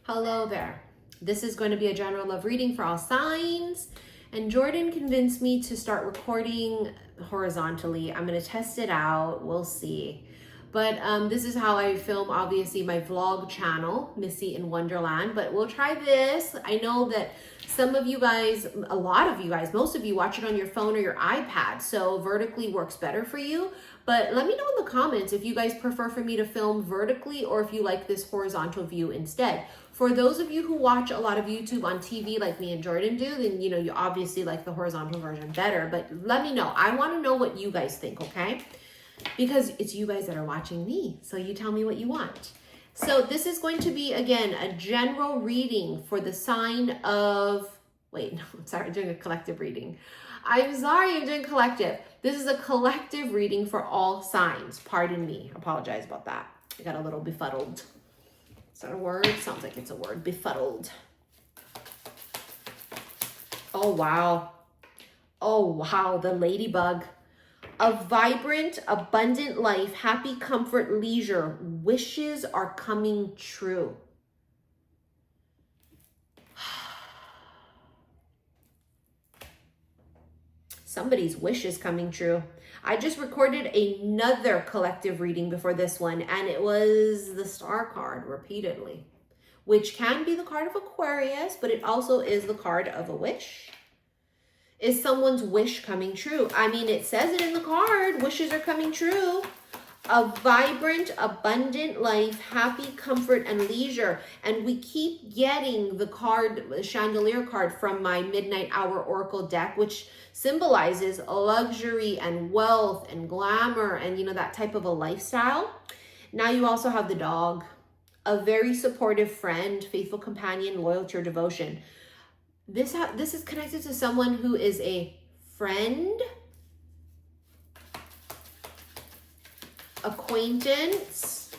Hello there. This is going to be a general love reading for all signs. And Jordan convinced me to start recording horizontally. I'm going to test it out. We'll see. But this is how I film, obviously, my vlog channel, Missy in Wonderland. But we'll try this. I know that some of you guys, a lot of you guys, most of you watch it on your phone or your iPad. So vertically works better for you. But let me know in the comments if you guys prefer for me to film vertically or if you like this horizontal view instead. For those of you who watch a lot of YouTube on TV like me and Jordan do, then you obviously like the horizontal version better. But let me know. I want to know what you guys think, okay? Because it's you guys that are watching me. So you tell me what you want. So this is going to be, again, a general reading for the sign of... Wait, no, I'm sorry, I'm doing a collective reading. I'm sorry, I'm doing collective. This is a collective reading for all signs. Pardon me. Apologize about that. I got a little befuddled. Is that a word? Sounds like it's a word. Befuddled. Oh, wow. Oh, wow. The ladybug. A vibrant, abundant life, happy, comfort, leisure. Wishes are coming true. Somebody's wish is coming true. I just recorded another collective reading before this one, and it was the Star card repeatedly, which can be the card of Aquarius, but it also is the card of a wish. Is someone's wish coming true? I mean, it says it in the card. Wishes are coming true. A vibrant, abundant life, happy, comfort, and leisure. And we keep getting the card, the chandelier card from my Midnight Hour Oracle deck, which symbolizes luxury and wealth and glamour and, that type of a lifestyle. Now you also have the dog, a very supportive friend, faithful companion, loyal to your devotion. This is connected to someone who is a friend, acquaintance.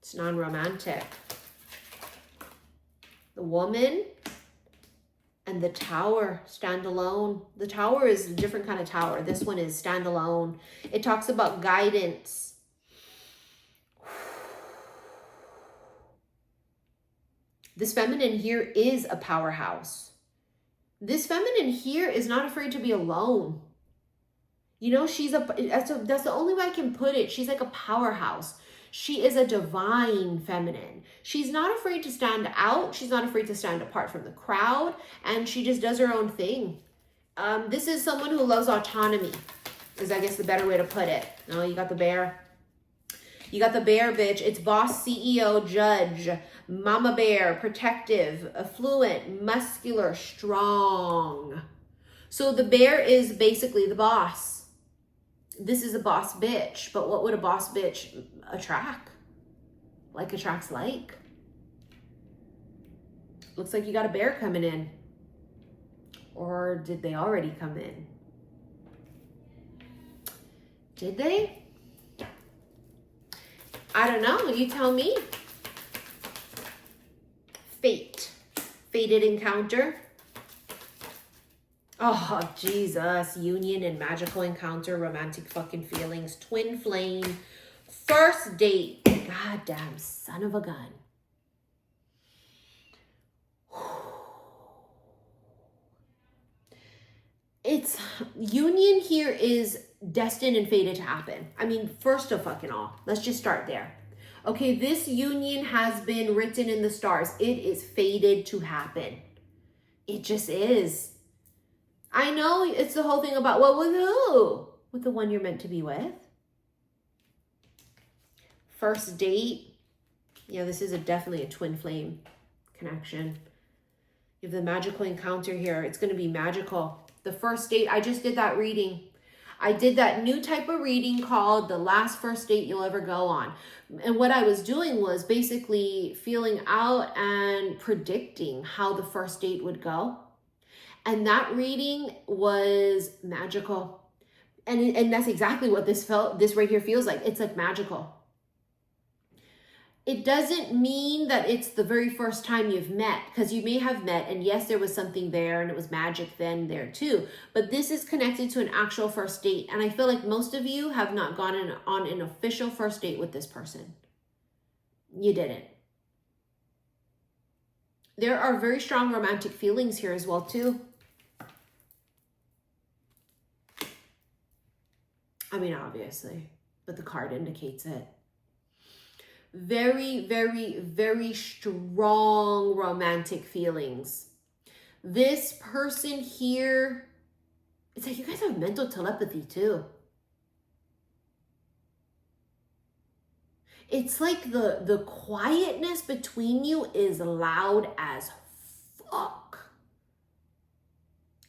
It's non-romantic. The woman and the tower, stand alone. The tower is a different kind of tower. This one is stand alone. It talks about guidance. This feminine here is a powerhouse. This feminine here is not afraid to be alone. That's the only way I can put it. She's like a powerhouse. She is a divine feminine. She's not afraid to stand out. She's not afraid to stand apart from the crowd. And she just does her own thing. This is someone who loves autonomy, is I guess the better way to put it. No, you got the bear. You got the bear, bitch. It's boss, CEO, judge, mama bear, protective, affluent, muscular, strong. So the bear is basically the boss. This is a boss bitch, but what would a boss bitch attract? Like attracts like. Looks like you got a bear coming in. Or did they already come in? Did they? I don't know. You tell me. Fate. Fated encounter. Oh, Jesus. Union and magical encounter, romantic fucking feelings, twin flame, first date. Goddamn son of a gun. It's union here is destined and fated to happen. I mean, first of fucking all, let's just start there. Okay, this union has been written in the stars. It is fated to happen. It just is. I know it's the whole thing about, well, with who? With the one you're meant to be with. First date. Yeah, this is definitely a twin flame connection. You have the magical encounter here. It's going to be magical. The first date, I just did that reading. I did that new type of reading called The Last First Date You'll Ever Go On. And what I was doing was basically feeling out and predicting how the first date would go. And that reading was magical. And that's exactly what this right here feels like. It's like magical. It doesn't mean that it's the very first time you've met, because you may have met, and yes, there was something there and it was magic then there too. But this is connected to an actual first date. And I feel like most of you have not gone on an official first date with this person. You didn't. There are very strong romantic feelings here as well, too. I mean, obviously, but the card indicates it. Very, very, very strong romantic feelings. This person here, it's like you guys have mental telepathy too. It's like the quietness between you is loud as fuck.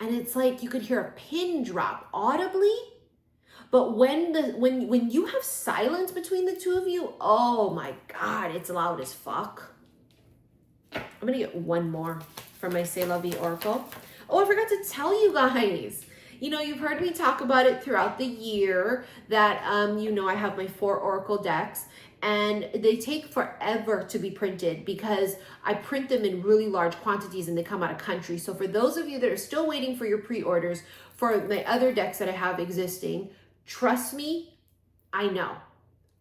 And it's like you could hear a pin drop audibly. But when you have silence between the two of you, oh my God, it's loud as fuck. I'm gonna get one more from my C'est La Vie Oracle. Oh, I forgot to tell you guys. You know, you've heard me talk about it throughout the year that, you know, I have my 4 Oracle decks and they take forever to be printed because I print them in really large quantities and they come out of country. So for those of you that are still waiting for your pre-orders for my other decks that I have existing, trust me, I know,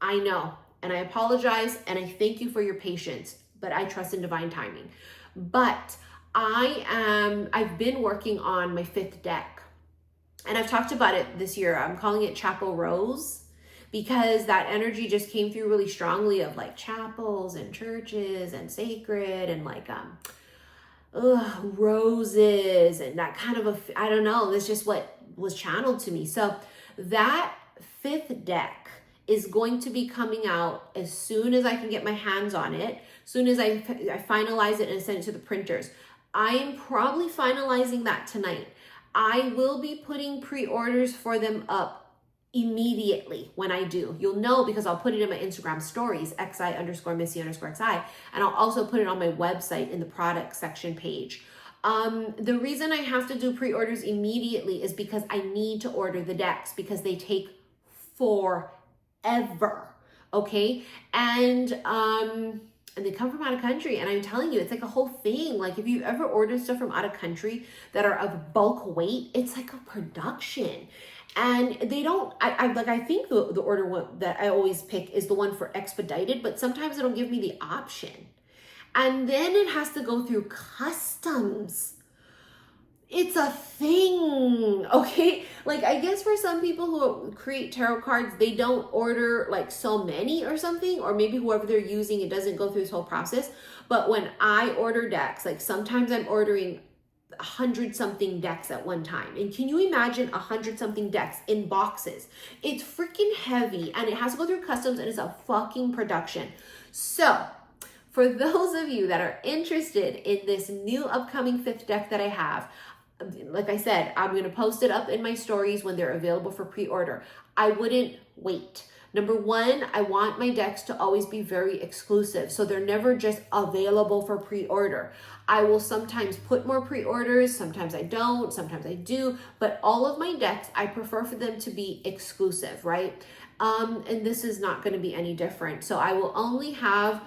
and I apologize and I thank you for your patience, but I trust in divine timing. But I've been working on my 5th deck and I've talked about it this year. I'm calling it Chapel Rose because that energy just came through really strongly of like chapels and churches and sacred and like, roses and that kind of I don't know, that's just what was channeled to me. So that 5th deck is going to be coming out as soon as I can get my hands on it, as soon as I finalize it and send it to the printers. I am probably finalizing that tonight. I will be putting pre-orders for them up immediately when I do. You'll know because I'll put it in my Instagram stories, xi_missy_xi, and I'll also put it on my website in the product section page. The reason I have to do pre-orders immediately is because I need to order the decks because they take forever, okay? And they come from out of country, and I'm telling you, it's like a whole thing. Like if you ever ordered stuff from out of country that are of bulk weight, it's like a production. And they don't, I think the order one that I always pick is the one for expedited, but sometimes they don't give me the option. And then it has to go through customs. It's a thing, okay? Like I guess for some people who create tarot cards, they don't order like so many or something, or maybe whoever they're using, it doesn't go through this whole process. But when I order decks, like sometimes I'm ordering 100-something decks at one time. And can you imagine 100-something decks in boxes? It's freaking heavy and it has to go through customs and it's a fucking production. So for those of you that are interested in this new upcoming 5th deck that I have, like I said, I'm going to post it up in my stories when they're available for pre-order. I wouldn't wait. Number one, I want my decks to always be very exclusive. So they're never just available for pre-order. I will sometimes put more pre-orders. Sometimes I don't. Sometimes I do. But all of my decks, I prefer for them to be exclusive, right? And this is not going to be any different. So I will only have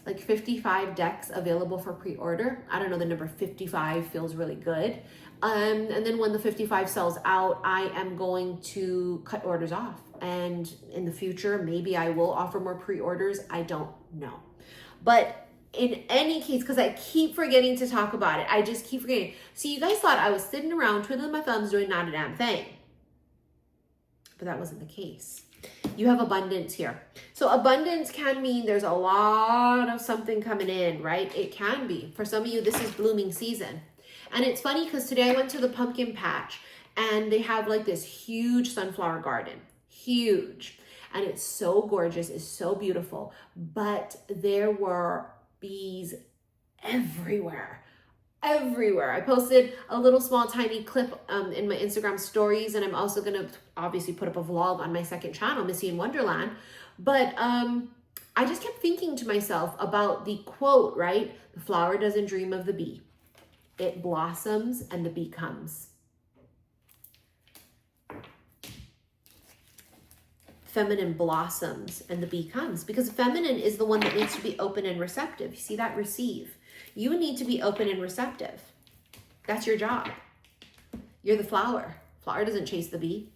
like 55 decks available for pre-order. I don't know, the number 55 feels really good. And then when the 55 sells out, I am going to cut orders off. And in the future, maybe I will offer more pre-orders. I don't know. But in any case, because I keep forgetting to talk about it, I just keep forgetting. See, you guys thought I was sitting around twiddling my thumbs doing not a damn thing. But that wasn't the case. You have abundance here. So abundance can mean there's a lot of something coming in, right? It can be. For some of you, this is blooming season. And it's funny because today I went to the pumpkin patch and they have like this huge sunflower garden. Huge. And it's so gorgeous. It's so beautiful. But there were bees everywhere. Everywhere. I posted a little small tiny clip in my Instagram stories, and I'm also going to obviously put up a vlog on my second channel, Missy in Wonderland. But I just kept thinking to myself about the quote, right? The flower doesn't dream of the bee. It blossoms and the bee comes. Feminine blossoms and the bee comes, because feminine is the one that needs to be open and receptive. You see that? Receive. You need to be open and receptive. That's your job. You're the flower. Flower doesn't chase the bee.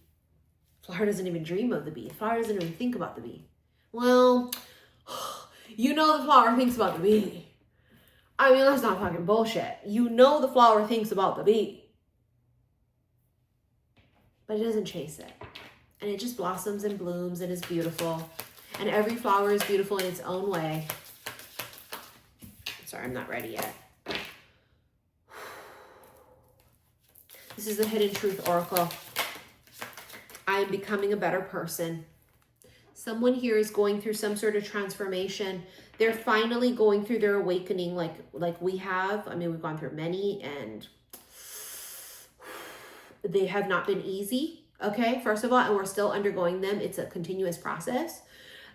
Flower doesn't even dream of the bee. Flower doesn't even think about the bee. Well, you know the flower thinks about the bee. I mean, that's not fucking bullshit. You know the flower thinks about the bee. But it doesn't chase it. And it just blossoms and blooms and is beautiful. And every flower is beautiful in its own way. Sorry, I'm not ready yet. This is the Hidden Truth Oracle. I am becoming a better person. Someone here is going through some sort of transformation. They're finally going through their awakening like we have. I mean, we've gone through many and they have not been easy, okay? First of all, and we're still undergoing them. It's a continuous process.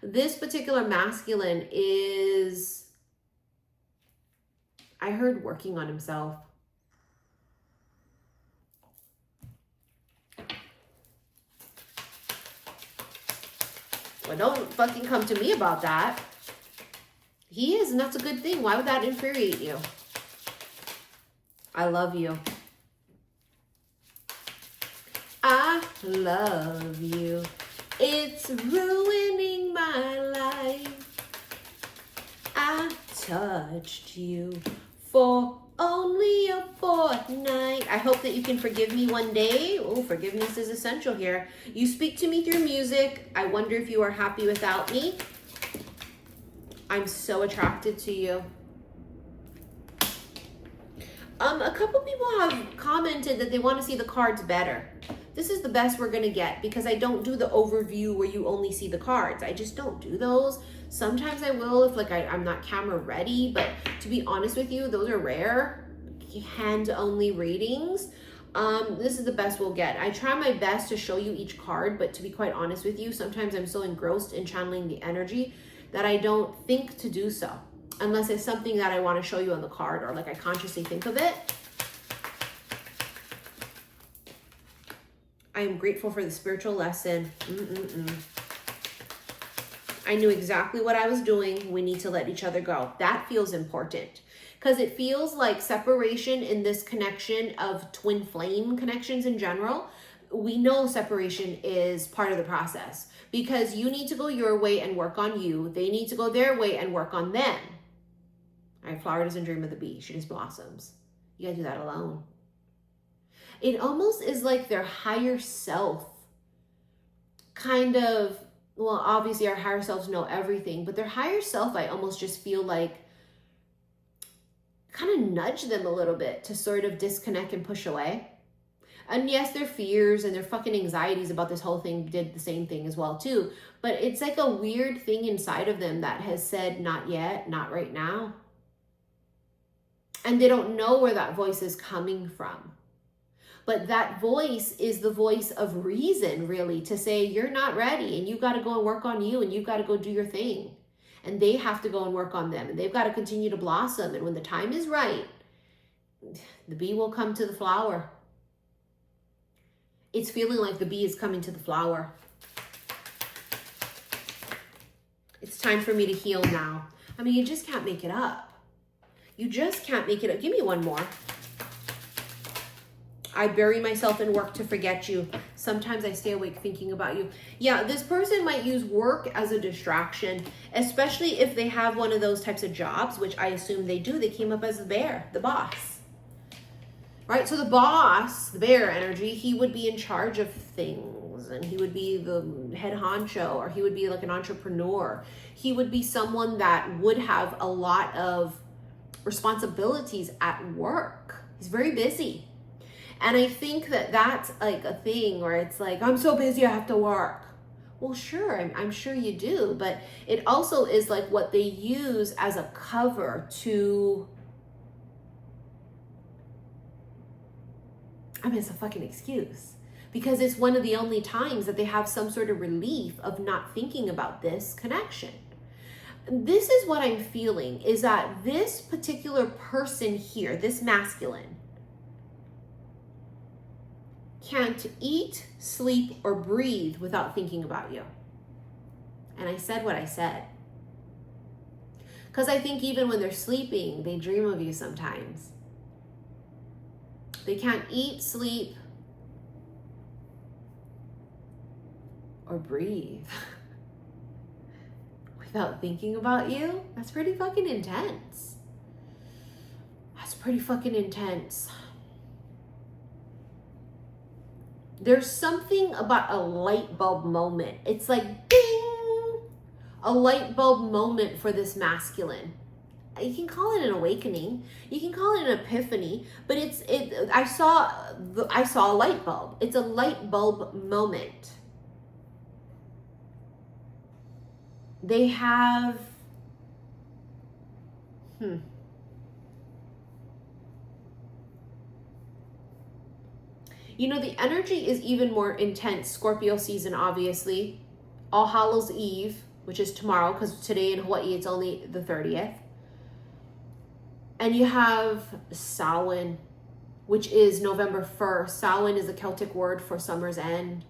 This particular masculine is, I heard, working on himself. Well, don't fucking come to me about that. He is, and that's a good thing. Why would that infuriate you? I love you. I love you. It's ruining my life. I touched you for only a fortnight. I hope that you can forgive me one day. Oh, forgiveness is essential here. You speak to me through music. I wonder if you are happy without me. I'm so attracted to you. A couple people have commented that they want to see the cards better. This is the best we're going to get because I don't do the overview where you only see the cards. I just don't do those. Sometimes I will if like I'm not camera ready, but to be honest with you, those are rare hand only readings. This is the best we'll get. I try my best to show you each card, but to be quite honest with you, sometimes I'm so engrossed in channeling the energy that I don't think to do so unless it's something that I want to show you on the card or like I consciously think of it. I am grateful for the spiritual lesson. I knew exactly what I was doing. We need to let each other go. That feels important because it feels like separation in this connection of twin flame connections in general. We know separation is part of the process because you need to go your way and work on you. They need to go their way and work on them. All right, flower doesn't dream of the bee. She just blossoms. You gotta do that alone. It almost is like their higher self kind of, well, obviously our higher selves know everything, but their higher self, I almost just feel like kind of nudge them a little bit to sort of disconnect and push away. And yes, their fears and their fucking anxieties about this whole thing did the same thing as well too. But it's like a weird thing inside of them that has said, not yet, not right now. And they don't know where that voice is coming from. But that voice is the voice of reason, really, to say you're not ready and you've got to go and work on you and you've got to go do your thing. And they have to go and work on them and they've got to continue to blossom. And when the time is right, the bee will come to the flower. It's feeling like the bee is coming to the flower. It's time for me to heal now. I mean, you just can't make it up. You just can't make it up. Give me one more. I bury myself in work to forget you. Sometimes I stay awake thinking about you. Yeah, this person might use work as a distraction, especially if they have one of those types of jobs, which I assume they do. They came up as the bear, the boss. Right? So the boss, the bear energy, he would be in charge of things and he would be the head honcho or he would be like an entrepreneur. He would be someone that would have a lot of responsibilities at work. He's very busy. And I think that that's like a thing where it's like, I'm so busy, I have to work. Well, sure, I'm sure you do. But it also is like what they use as a cover to, I mean, it's a fucking excuse. Because it's one of the only times that they have some sort of relief of not thinking about this connection. This is what I'm feeling, is that this particular person here, this masculine, can't eat, sleep, or breathe without thinking about you. And I said what I said. Because I think even when they're sleeping, they dream of you sometimes. They can't eat, sleep, or breathe without thinking about you. That's pretty fucking intense. It's pretty fucking intense. There's something about a light bulb moment. It's like, ding! A light bulb moment for this masculine. You can call it an awakening. You can call it an epiphany, but I saw a light bulb. It's a light bulb moment. They have, You know, the energy is even more intense. Scorpio season, obviously. All Hallows Eve, which is tomorrow, because today in Hawaii, it's only the 30th. And you have Samhain, which is November 1st. Samhain is a Celtic word for summer's end.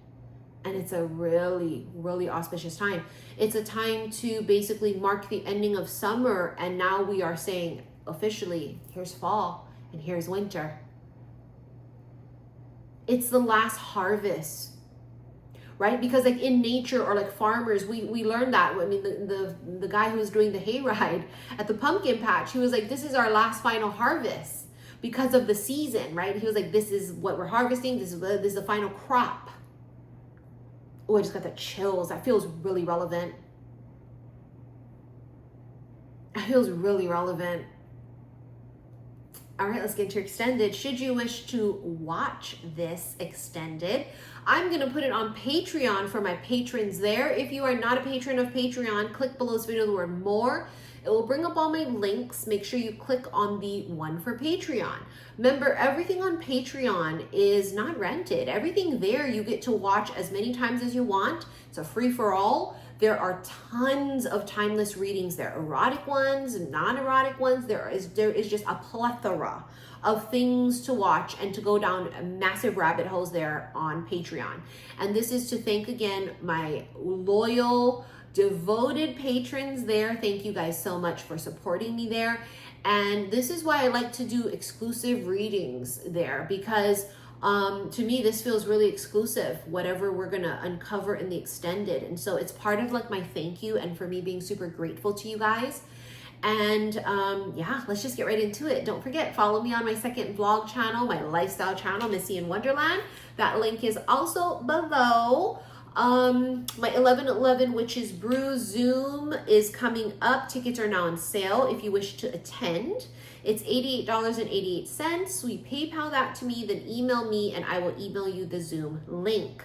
And it's a really, really auspicious time. It's a time to basically mark the ending of summer. And now we are saying officially, here's fall and here's winter. It's the last harvest, right? Because like in nature or like farmers, we learned that. I mean, the guy who was doing the hayride at the pumpkin patch, he was like, this is our last final harvest because of the season, right? He was like, this is what we're harvesting. This is the final crop. Oh, I just got the chills. That feels really relevant. That feels really relevant. All right, let's get into extended. Should you wish to watch this extended, I'm going to put it on Patreon for my patrons there. If you are not a patron of Patreon, click below this video the word more. It will bring up all my links. Make sure you click on the one for Patreon. Remember, everything on Patreon is not rented. Everything there you get to watch as many times as you want. It's a free-for-all. There are tons of timeless readings there, erotic ones, non-erotic ones. There is just a plethora of things to watch and to go down massive rabbit holes there on Patreon. And this is to thank again my loyal, devoted patrons there. Thank you guys so much for supporting me there. And this is why I like to do exclusive readings there, because to me, this feels really exclusive, whatever we're going to uncover in the extended. And so it's part of like my thank you and for me being super grateful to you guys. And yeah, let's just get right into it. Don't forget, follow me on my second vlog channel, my lifestyle channel, Missy in Wonderland. That link is also below. My 11/11 Witches Brew Zoom is coming up. Tickets are now on sale if you wish to attend. It's $88.88. We PayPal that to me, then email me and I will email you the Zoom link.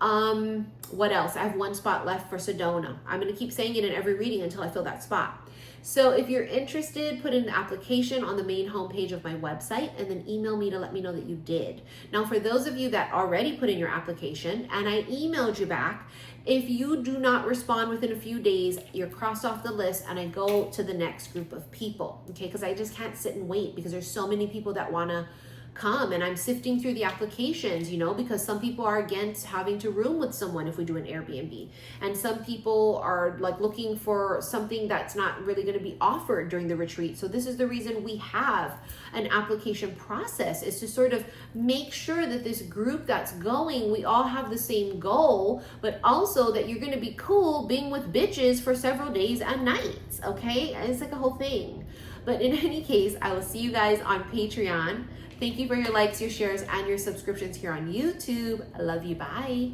What else? I have one spot left for Sedona. I'm going to keep saying it in every reading until I fill that spot. So if you're interested, put in the application on the main homepage of my website and then email me to let me know that you did. Now, for those of you that already put in your application and I emailed you back, if you do not respond within a few days, you're crossed off the list and I go to the next group of people, okay? Because I just can't sit and wait because there's so many people that want to come and I'm sifting through the applications, you know, because some people are against having to room with someone if we do an Airbnb, and some people are like looking for something that's not really going to be offered during the retreat. So this is the reason we have an application process, is to sort of make sure that this group that's going, we all have the same goal, but also that you're going to be cool being with bitches for several days and nights, okay? It's like a whole thing. But in any case, I will see you guys on Patreon. Thank you for your likes, your shares, and your subscriptions here on YouTube. I love you. Bye.